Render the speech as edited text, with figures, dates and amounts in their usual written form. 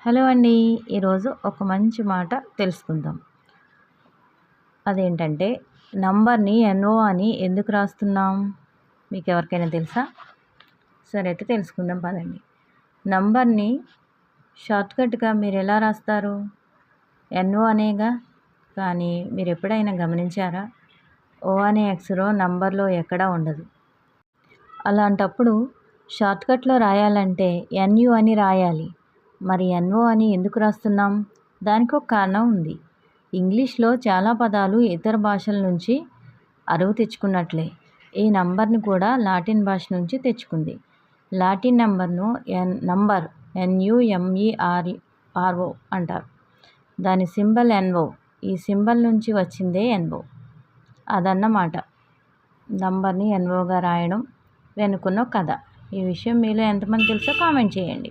Hello అండి. ఈరోజు ఒక మంచి మాట తెలుసుకుందాం. అదేంటంటే నంబర్ని ఎన్ఓ అని ఎందుకు రాస్తున్నాం? మీకు ఎవరికైనా తెలుసా? సరే అయితే తెలుసుకుందాం పదండి. నంబర్ని షార్ట్కట్గా మీరు ఎలా రాస్తారు? ఎన్ఓ అనేగా. కానీ మీరు ఎప్పుడైనా గమనించారా? ఓ అనే అక్షరం నంబర్లో ఎక్కడా ఉండదు. అలాంటప్పుడు షార్ట్కట్లో రాయాలంటే ఎన్యు అని రాయాలి. మరి ఎన్ఓ అని ఎందుకు రాస్తున్నాం? దానికి ఒక కారణం ఉంది. ఇంగ్లీష్లో చాలా పదాలు ఇతర భాషల నుంచి అరువు తెచ్చుకున్నట్లే ఈ నంబర్ని కూడా లాటిన్ భాష నుంచి తెచ్చుకుంది. లాటిన్ నంబర్ NUMERO అంటారు. దాని సింబల్ ఎన్ఓ. ఈ సింబల్ నుంచి వచ్చిందే ఎన్ఓ. అదన్నమాట నంబర్ని ఎన్ఓగా రాయడం వెనుకున్న కథ. ఈ విషయం మీలో ఎంతమంది తెలుసో కామెంట్ చేయండి.